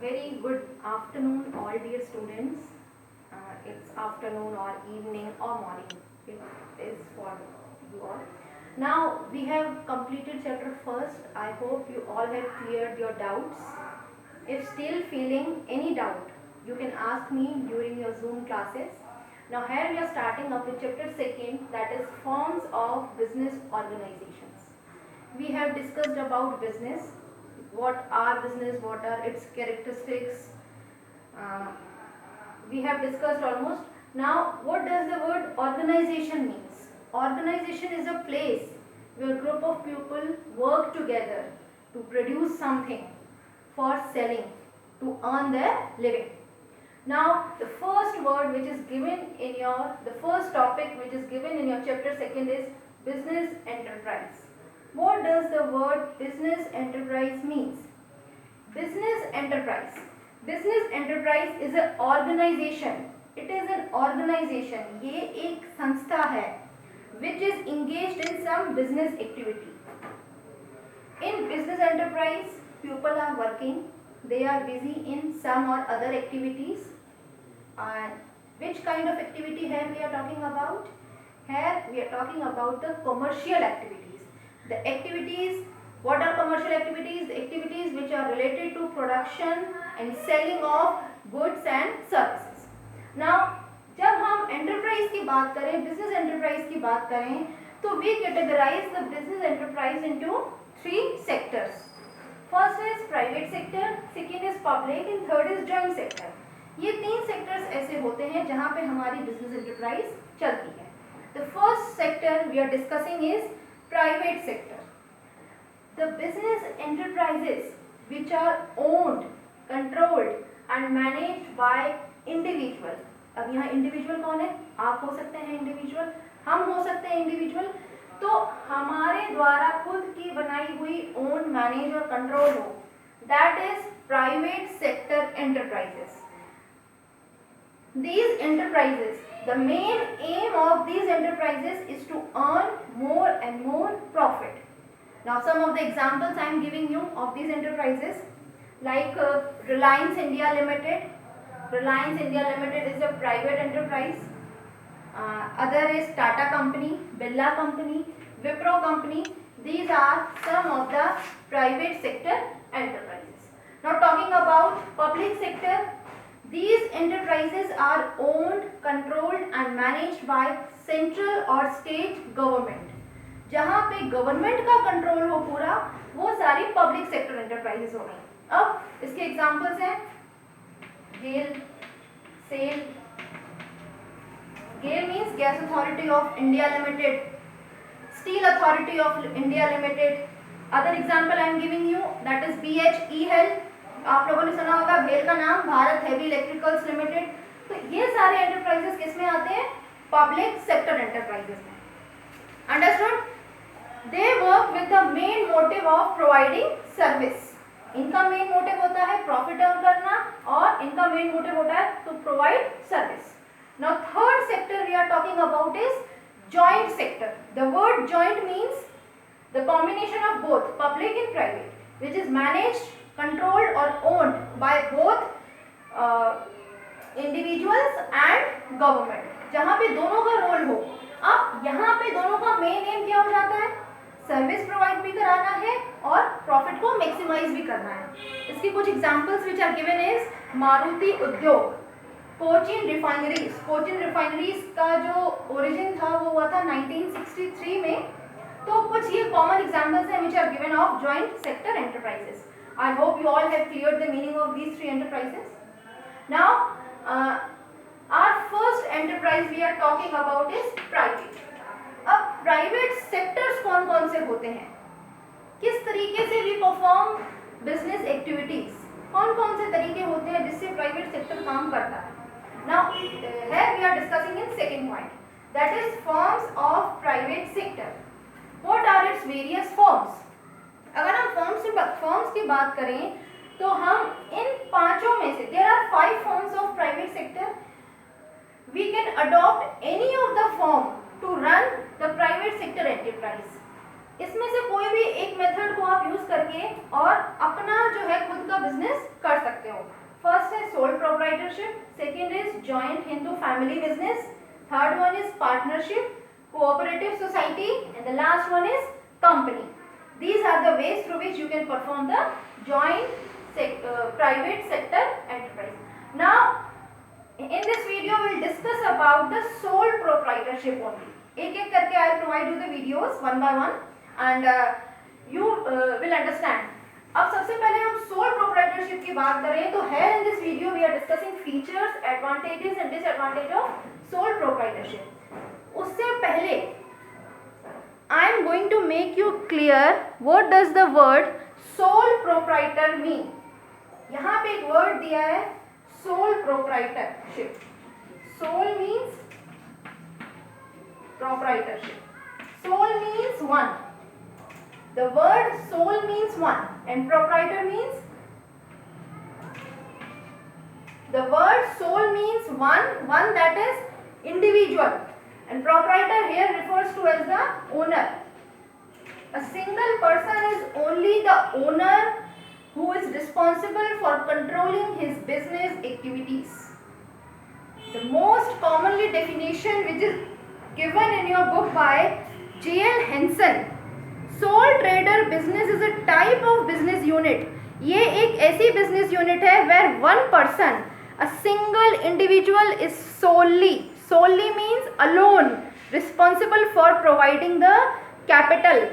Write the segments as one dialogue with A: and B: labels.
A: Very good afternoon, all dear students. It's afternoon or evening or morning. It is for you all. Now we have completed chapter first. I hope you all have cleared your doubts. If still feeling any doubt, you can ask me during your Zoom classes. Now here we are starting up with chapter second, that is forms of business organizations. We have discussed about business, what are business, what are its characteristics. We have discussed almost. Now what does the word organization means? Organization is a place where a group of people work together to produce something for selling, to earn their living. Now the first word which is given in your, the first topic which is given in your chapter second is business enterprise. What does the word business enterprise means? Business enterprise. Business enterprise is an organization. It is an organization. ये एक संस्था है which is engaged in some business activity. In business enterprise, people are working. They are busy in some or other activities. And which kind of activity here we are talking about? Here we are talking about the commercial activities. The activities, what are commercial activities? The activities which are related to production and selling of goods and services. Now, जब हम enterprise की बात करें, business enterprise की बात करें, तो we categorize the business enterprise into three sectors. First is private sector, second is public and third is joint sector. ये तीन sectors ऐसे होते हैं जहाँ पे हमारी business enterprise चलती है. The first sector we are discussing is private sector. The business enterprises which are owned, controlled and managed by individual. अब यहाँ individual कौन है? आप हो सकते हैं individual, हम हो सकते हैं individual. तो हमारे द्वारा खुद की बनाई हुई owned, managed और controlled हो, that is private sector enterprises. These enterprises, the main aim of these enterprises is to earn more and more profit. Now some of the examples I am giving you of these enterprises, like Reliance India Limited. Reliance India Limited is a private enterprise. Other is Tata Company, Birla Company, Wipro Company. These are some of the private sector enterprises. Now talking about public sector, these enterprises are owned, controlled and managed by central or state government. जहाँ पे government का control हो पूरा, वो सारी public sector enterprises हो गई. अब इसके एग्जांपल्स हैं GAIL, SAIL. GAIL means gas authority of India limited, steel authority of India limited. Other example I am giving you, that is BHE हेल. आप लोगों ने सुना होगा भेल का नाम, भारत हेवी इलेक्ट्रिकल्स लिमिटेड. तो ये सारे एंटरप्राइजेस किसमें आते हैं? पब्लिक सेक्टर एंटरप्राइजेस में. Understood? They work with the main motive of providing service. इनका मेन मोटिव होता है प्रॉफिट अर्न करना और इनका मेन मोटिव होता है to provide service. Now third sector we are talking about is joint sector. The word joint means the combination of both public and private, which is managed, controlled or owned by both individuals and government. जहाँ पे दोनों का role हो. अब यहाँ पे दोनों का मेन एम क्या हो जाता है? सर्विस प्रोवाइड भी कराना है और प्रॉफिट को मैक्सिमाइज भी करना है. इसकी कुछ examples which are given is Maruti Udyog, Cochin refineries. Cochin refineries का जो ओरिजिन था वो हुआ था 1963 में. तो कुछ ये कॉमन एग्जांपल्स हैं which are given of joint sector enterprises. I hope you all have cleared the meaning of these three enterprises. Now our first enterprise we are talking about is private. अब private sectors कौन कौन से होते हैं, किस तरीके से we perform business activities, कौन कौन से तरीके होते हैं जिससे प्राइवेट सेक्टर काम करता है. Now here we are discussing in second point, that is forms of private sector. What are its various forms? अगर हम फॉर्म्स की बात करें तो हम इन पांचों में से, there are 5 forms of private sector. We can adopt any of the form to run the private sector enterprise. इसमें से कोई भी एक मेथड को आप यूज करके और अपना जो है खुद का बिजनेस कर सकते हो. proprietorship, second is joint Hindu family business, third one is partnership, cooperative society, and the last one is company. These are the ways through which you can perform the joint private sector enterprise. Now in this video we will discuss about the sole proprietorship only. एक एक करके I will provide you the videos one by one and you will understand. अब सबसे पहले हम sole proprietorship की बात करें तो here in this video we are discussing features, advantages and disadvantage of sole proprietorship. उससे पहले I am going to make you clear what does the word sole proprietor mean. यहाँ पे एक word दिया है sole proprietorship. Sole means proprietorship. Sole means one. The word sole means one and proprietor means, the word sole means one that is individual, and proprietor here refers to as the owner. A single person is only the owner who is responsible for controlling his business activities. The most commonly definition which is given in your book by J.L. Henson, sole trader business is a type of business unit. ये एक ऐसी business unit है where one person, a single individual is solely means alone responsible for providing the capital.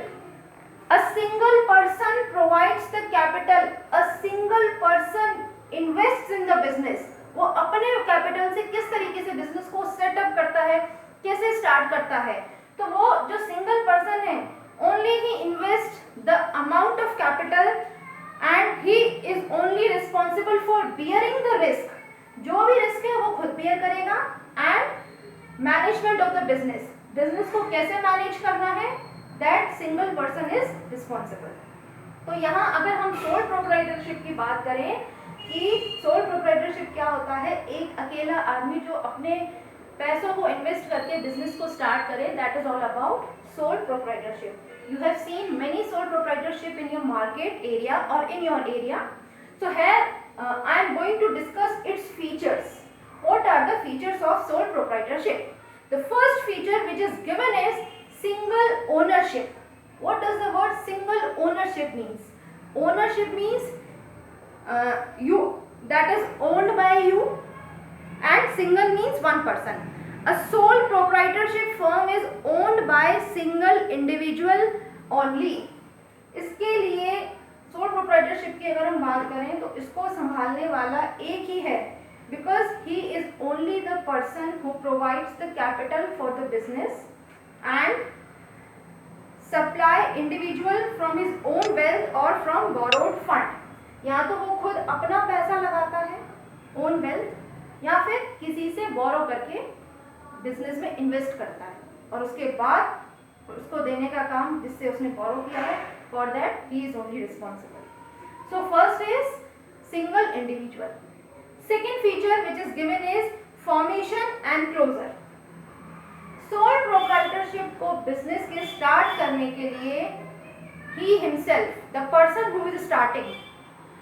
A: A single person provides the capital. A single person invests in the business. वो अपने capital से किस तरीके से business को setup करता है, कैसे स्टार्ट करता है, तो वो जो सिंगल पर्सन है only he invests the amount of capital and he is only responsible for bearing the risk. जो भी रिस्क है वो खुद बेयर करेगा and management of the business. Business को कैसे मैनेज करना है that single person is responsible. तो यहाँ अगर हम सोल प्रोप्राइटरशिप की बात करें कि सोल प्रोप्राइटरशिप क्या होता है, एक अकेला आदमी जो अपने पैसों को इन्वेस्ट करके बिजनेस को स्टार्ट करे, that is all about sole proprietorship. You have seen many sole proprietorship in your market area or in your area. So here I am going to discuss its features. What are the features of sole proprietorship? The first feature which is given is single ownership. What does the word single ownership means? Ownership means you, that is owned by you, and single means one person. A sole proprietorship firm is owned by single individual only. इसके लिए sole proprietorship की अगर हम बात करें तो इसको संभालने वाला एक ही है, because he is only the person who provides the capital for the business and supply individual from his own wealth or from borrowed fund. या तो वो खुद अपना पैसा लगाता है own wealth, या फिर किसी से बोरो करके बिजनेस में इन्वेस्ट करता है और उसके बाद उसको देने का काम जिससे उसने बोरो किया है, for that he is only responsible. So first is single individual. Second feature which is given is formation and closure. Sole proprietorship को बिजनेस के स्टार्ट करने के लिए he himself, the person who is starting,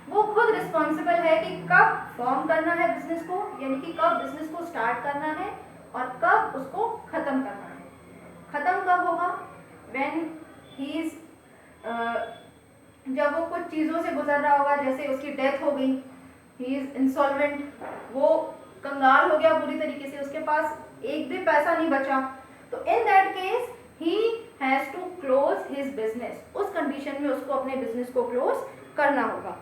A: वो खुद responsible है कि कब फॉर्म करना है बिजनेस को, यानी कि कब बिजनेस को स्टार्ट करना है और कब उसको खत्म करना है. खत्म कब होगा? व्हेन ही इज, जब वो कुछ चीज़ों से गुजर रहा होगा, जैसे उसकी डेथ हो गई, ही इज इंसॉल्वेंट, वो कंगाल हो गया पूरी तरीके से, उसके पास एक भी पैसा नहीं बचा, तो in that case he has to close his business. उस कंडीशन में उसको अपने बिजनेस को क्लोज करना होगा.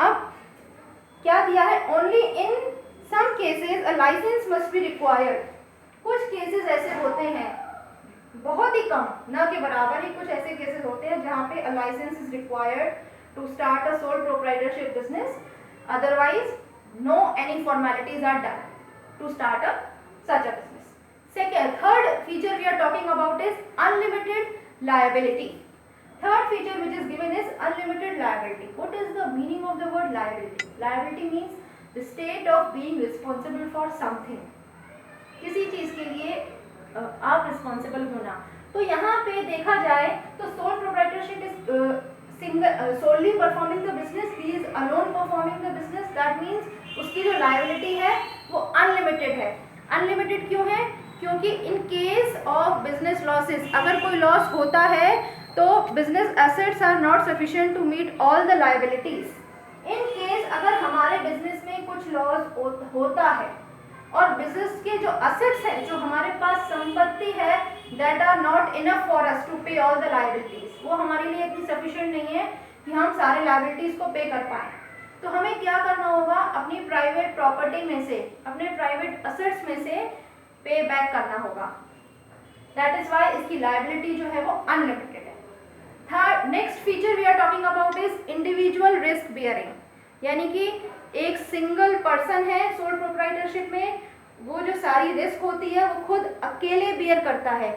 A: अब क्या दिया है? Only in some cases a license must be required. कुछ केसेस ऐसे होते हैं, बहुत ही कम, न के बराबर ही कुछ ऐसे केसेस होते हैं जहाँ पे a licence is required to start a sole proprietorship business. Otherwise no any formalities are done to start a such a business. Third feature we are talking about is unlimited liability. Third feature which is given is unlimited liability. What is the meaning of the word liability? Liability means the state of being responsible for something. किसी चीज के लिए आप responsible होना. तो यहाँ पे देखा जाए तो sole proprietorship is solely performing the business, he is alone performing the business, that means उसकी जो liability है वो unlimited है. Unlimited क्यों है? क्योंकि in case of business losses, अगर कोई loss होता है तो business assets are not sufficient to meet all the liabilities. In case अगर हमारे business में कुछ loss होता है और बिजनेस के जो असेट्स हैं, जो हमारे पास संपत्ति है, that are not enough for us to pay all the liabilities, वो हमारे लिए इतनी सफिशिएंट नहीं है कि हम सारे लायबिलिटीज को पे कर पाएं. तो हमें क्या करना होगा, अपनी प्राइवेट प्रॉपर्टी में से, अपने प्राइवेट असेट्स में से पे बैक करना होगा. दैट इज व्हाई इसकी लायबिलिटी जो है वो अनलिमिटेड है. Third next feature we are talking about is individual risk bearing, यानी कि एक सिंगल पर्सन है सोल प्रोप्राइटरशिप में, वो जो सारी रिस्क होती है वो खुद अकेले बियर करता है.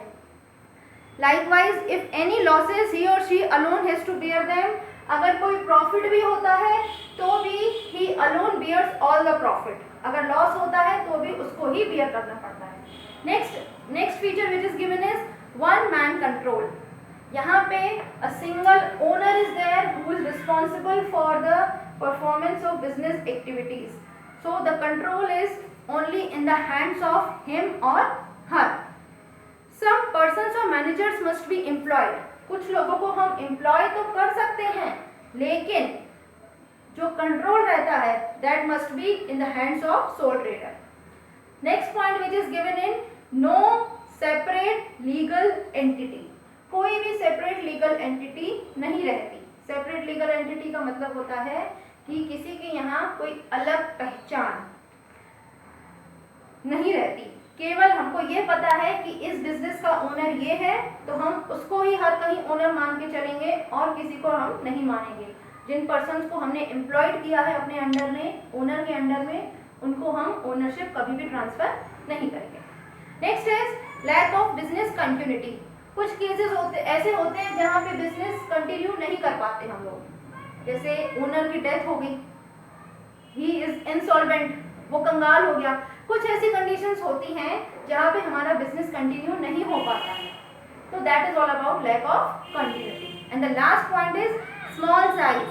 A: Likewise if any losses he or she alone has to bear them, अगर कोई प्रॉफिट भी होता है तो भी he alone bears all the profit, अगर लॉस होता है तो भी उसको ही बियर करना पड़ता है. Next feature which is given is one man control. यहाँ पे a single owner is there who is responsible for the performance of business activities, so the control is only in the hands of him or her. Some persons or managers must be employed, कुछ लोगों को हम employ तो कर सकते हैं, लेकिन जो control रहता है that must be in the hands of sole trader. Next point which is given in no separate legal entity, कोई भी separate legal entity नहीं रहती. सेपरेट लीगल एंटिटी का मतलब होता है कि किसी के यहाँ कोई अलग पहचान नहीं रहती. केवल हमको ये पता है कि इस बिजनेस का ओनर ये है, तो हम उसको ही हर कहीं ओनर मान के चलेंगे और किसी को हम नहीं मानेंगे. जिन पर्सन्स को हमने एम्प्लॉयड किया है अपने अंडर में, ओनर के अंडर में, उनको हम ओनरशिप कभी भी ट्रांसफर नहीं करेंगे. Next is lack of business continuity. कुछ केसेस ऐसे होते हैं जहाँ पे बिजनेस कंटिन्यू नहीं कर पाते हम लोग, जैसे ओनर की डेथ हो गई, ही इज इंसॉल्वेंट, वो कंगाल हो गया. कुछ ऐसी कंडीशंस होती हैं जहाँ पे हमारा बिजनेस कंटिन्यू नहीं हो पाता है. तो that is all about lack of continuity. And the last point is small size.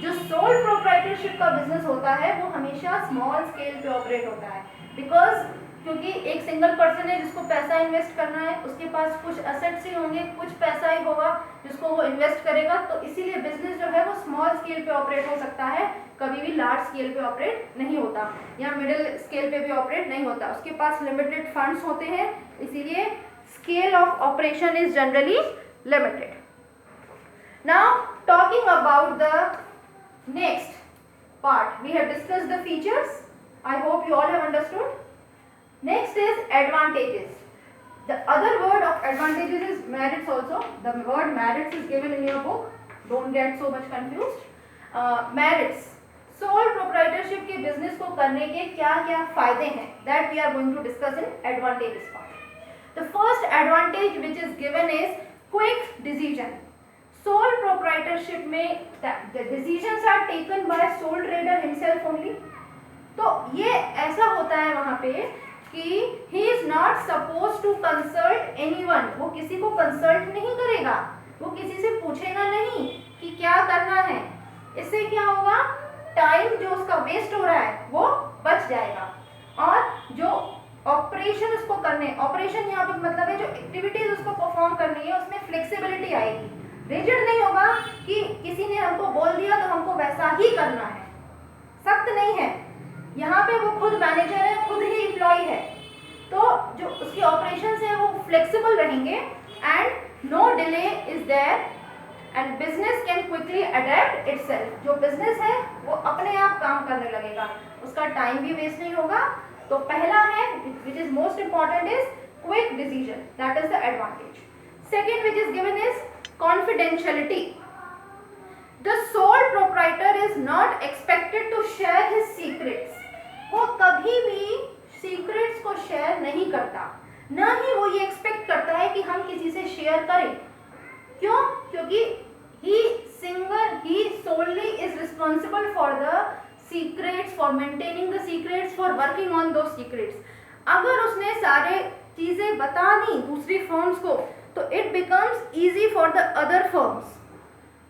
A: जो सोल प्रोप्राइटरशिप का बिजनेस होता है वो हमेशा स्मॉल स्केल पे ऑपरेट होता है, बिकॉज क्योंकि एक सिंगल पर्सन है जिसको पैसा इन्वेस्ट करना है, उसके पास कुछ असेट्स ही होंगे, कुछ पैसा ही होगा जिसको वो इन्वेस्ट करेगा, तो इसीलिए बिजनेस जो है वो स्मॉल स्केल पे ऑपरेट हो सकता है, कभी भी लार्ज स्केल पे ऑपरेट नहीं होता या मिडिल स्केल पे भी ऑपरेट नहीं होता. उसके पास लिमिटेड फंड्स होते हैं, इसीलिए scale of operation is generally limited. Now talking about the next part, we have discussed the features. I hope you all have understood. Next is advantages. The other word of advantages is merits also. The word merits is given in your book. Don't get so much confused. Merits. Sole proprietorship के business को करने के क्या क्या फायदे हैं, that we are going to discuss in advantages part. The first advantage which is given is quick decision. Sole proprietorship में the decisions are taken by sole trader himself only. तो ये ऐसा होता है वहाँ पे कि he is not supposed to consult anyone. वो किसी को कंसल्ट नहीं करेगा, वो किसी से पूछेगा नहीं कि क्या करना है. इससे क्या होगा, टाइम जो उसका वेस्ट हो रहा है वो बच जाएगा, और जो ऑपरेशन उसको करने, ऑपरेशन यहाँ पे मतलब है जो एक्टिविटीज उसको परफॉर्म करनी है उसमें फ्लेक्सिबिलिटी आएगी. रिजिड नहीं होगा कि किसी ने हमको बोल दिया तो हमको वैसा ही करना है, सख्त नहीं है. यहाँ पे वो खुद मैनेजर है, खुद ही एम्प्लॉय है, तो जो उसके ऑपरेशंस है वो फ्लेक्सिबल रहेंगे and no delay is there and business can quickly adapt itself. जो बिजनेस है वो अपने आप काम करने लगेगा, उसका टाइम भी वेस्ट नहीं होगा. तो पहला है which is most important is quick decision, that is the advantage. Second which is given is confidentiality. The sole proprietor is not expected to share his secrets. वो कभी भी सीक्रेट्स को शेयर नहीं करता, ना ही वो ये एक्सपेक्ट करता है कि हम किसी से शेयर करें. क्यों? क्योंकि he solely is responsible for the secrets, for maintaining the secrets, for working on those secrets. अगर उसने सारे चीजें बता दी दूसरी फर्म्स को तो it becomes easy for the other firms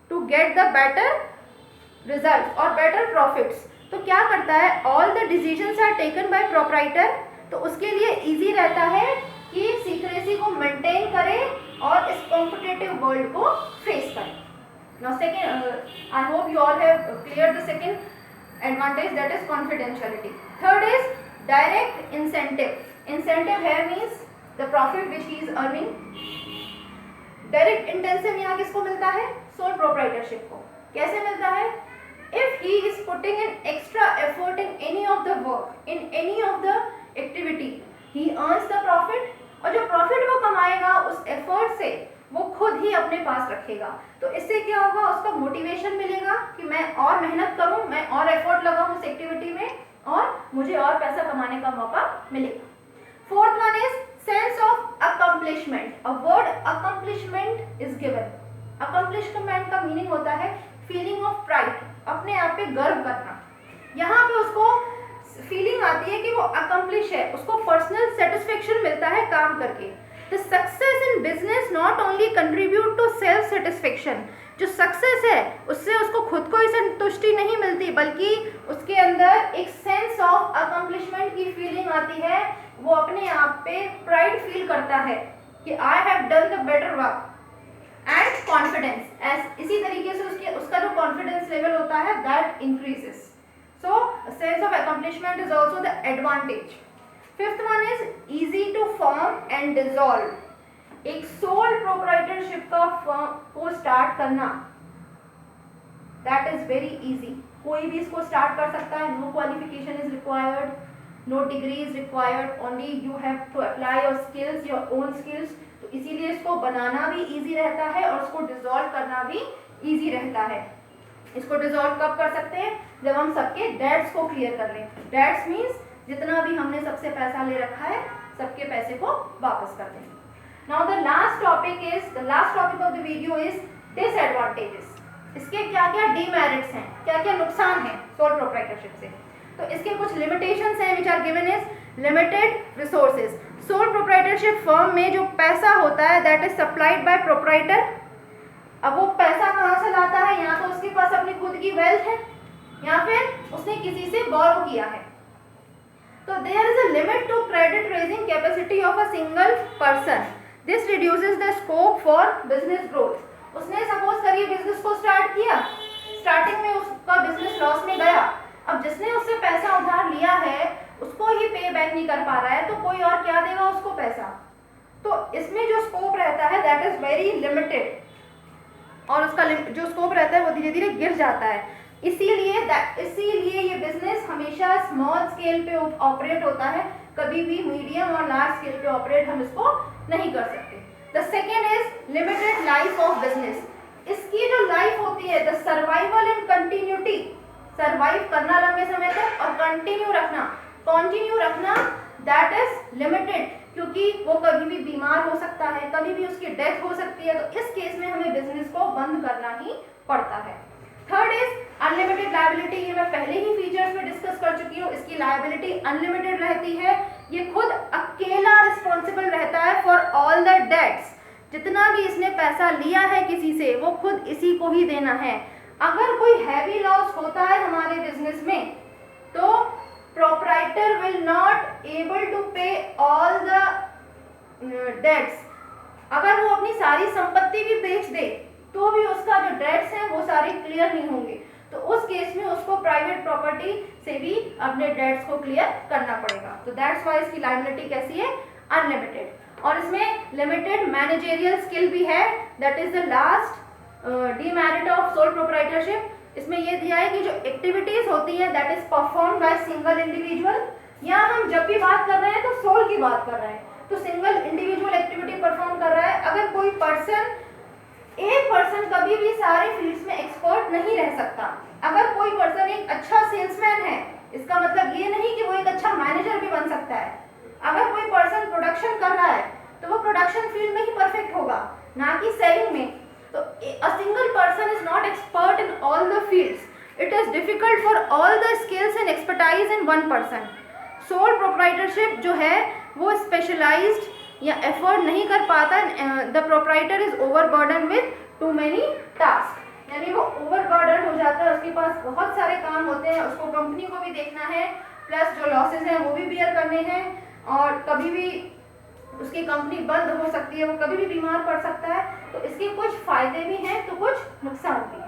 A: to get the better result और बेटर प्रॉफिट्स। तो क्या करता है, all the decisions are taken by proprietor, तो उसके लिए इजी रहता है कि सीक्रेसी को मेंटेन करे और इस कॉम्पिटिटिव वर्ल्ड को फेस करे। Now second, I hope you all have clear the second advantage, that is confidentiality. Third is direct incentive. Incentive है means the profit which he is earning. Direct intensive यहाँ किसको मिलता है, sole proprietorship को। कैसे मिलता है, if he is putting in extra effort in any of the work, in any of the activity, he earns the profit, और जो प्रॉफिट वो कमाएगा उस एफर्ट से वो खुद ही अपने पास रखेगा। तो इससे क्या होगा, उसका मोटिवेशन मिलेगा कि मैं और मेहनत करूं, मैं और एफर्ट लगाऊं उस एक्टिविटी में और मुझे और पैसा कमाने का मौका मिलेगा। Fourth one is sense of accomplishment. A word accomplishment is given. Accomplishment का मीनिंग होता है फीलिंग ऑफ प्राइड, अपने आप पे गर्व करना। यहाँ पे उसको फीलिंग आती है कि वो अकम्प्लिश है, उसको पर्सनल सेटिस्फेक्शन मिलता है काम करके। The success in business not only contribute to self satisfaction. जो सक्सेस है उससे उसको खुद को ही संतुष्टि नहीं मिलती, बल्कि उसके अंदर एक सेंस ऑफ अकम्प्लिशमेंट की फीलिंग आती है। वो अपने आप पे प्राइड फील करता है कि I have done the better work. And confidence, इसी तरीके से उसका जो कॉन्फिडेंस लेवल होता है that increases. So, a sense of accomplishment is also the advantage. Fifth one is easy to form and dissolve. एक sole proprietorship का firm को start करना, that is very easy. कोई भी इसको start कर सकता है, no qualification is required, no degree is required, only you have to apply your skills, your own skills. तो इसीलिए इसको बनाना भी easy रहता है और इसको dissolve करना भी easy रहता है। इसको डिसॉल्व कब कर सकते हैं, जब हम सबके डेट्स को क्लियर कर लें। डेट्स मीन्स जितना भी हमने सबसे पैसा ले रखा है सबके पैसे को वापस कर दें। Now the last topic of the video is disadvantages. इसके क्या क्या डीमेरिट्स हैं, क्या क्या नुकसान हैं सोल प्रोप्राइटरशिप से। तो इसके कुछ लिमिटेशंस हैं which are given is limited resources. Sole proprietorship firm में जो पैसा होता है that is supplied by proprietor. अब वो पैसा कहाँ से लाता है, या तो उसके पास अपनी खुद की वेल्थ है या फिर उसने किसी से बोरो किया है। तो there is a limit to credit raising capacity of a single person. This reduces the scope for business growth. उसने सपोज करिए बिजनेस को स्टार्ट किया, स्टार्टिंग में उसका बिजनेस लॉस में गया। अब जिसने उससे पैसा उधार लिया है उसको ही पे बैक नहीं कर पा रहा है, तो कोई और क्या देगा उसको पैसा। तो इसमें जो स्कोप रहता है दैट इज वेरी लिमिटेड, और उसका जो स्कोप रहता है वो धीरे धीरे गिर जाता है। इसीलिए ये बिजनेस हमेशा स्मॉल स्केल पे ऑपरेट होता है, कभी भी मीडियम और लार्ज स्केल पे ऑपरेट हम इसको नहीं कर सकते। The second is limited life of business. इसकी जो लाइफ होती है the survival and continuity, survive करना लंबे समय तक और कंटिन्यू रखना दैट इज लिमिटेड, क्योंकि वो कभी भी बीमार हो सकता है, कभी भी उसकी डेथ हो सकती है। तो इस केस में हमें बिजनेस को बंद करना ही पड़ता है। Third is unlimited liability. ये मैं पहले ही फीचर्स में डिस्कस कर चुकी हूँ। इसकी लायबिलिटी अनलिमिटेड रहती है, ये खुद अकेला रिस्पॉन्सिबल रहता है फॉर ऑल द डेट्स। जितना भी इसने पैसा लिया है किसी से वो खुद इसी को ही देना है। अगर कोई हैवी लॉस होता है हमारे बिजनेस में तो proprietor will not able to pay all the debts. अगर वो अपनी सारी संपत्ति भी बेच दे तो भी उसका जो डेट्स हैं वो सारे क्लियर नहीं होंगे। तो उस केस में उसको प्राइवेट प्रॉपर्टी से भी अपने डेट्स को क्लियर करना पड़ेगा। तो दैट्स वाई इसकी लायबिलिटी कैसी है, अनलिमिटेड। और इसमें लिमिटेड मैनेजेरियल स्किल भी है, that is the last demerit of sole proprietorship. इसमें ये दिया है कि जो एक्टिविटीज होती हैं that is perform by single individual. यहाँ हम जब भी बात कर रहे हैं तो सोल की बात कर रहे हैं, तो सिंगल इंडिविजुअल एक्टिविटी परफॉर्म कर रहा है। अगर कोई पर्सन, एक पर्सन कभी भी सारे फील्ड्स में एक्सपर्ट नहीं रह सकता। अगर कोई पर्सन एक अच्छा सेल्समैन है, इसका मतलब ये नहीं कि वो एक अच्छा मैनेजर भी बन सकता है। अगर कोई पर्सन प्रोडक्शन कर रहा है तो वो प्रोडक्शन फील्ड में ही परफेक्ट होगा, ना कि सेलिंग में। तो a single person is not expert in all the fields. It is difficult for all the skills and expertise in one person. Sole proprietorship जो है वो specialized या effort नहीं कर पाता. The proprietor is overburdened with too many tasks. यानी वो overburden हो जाता है, उसके पास बहुत सारे काम होते हैं, उसको कंपनी को भी देखना है, प्लस जो लॉसेस हैं वो भी बियर करने हैं, और कभी भी उसकी कंपनी बंद हो सकती है, वो कभी भी बीमार पड़ सकता है। तो इसके कुछ फायदे भी हैं तो कुछ नुकसान भी हैं।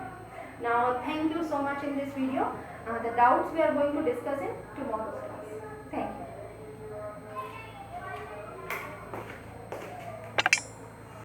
A: Now thank you so much in this video. The doubts we are going to discuss in tomorrow's class.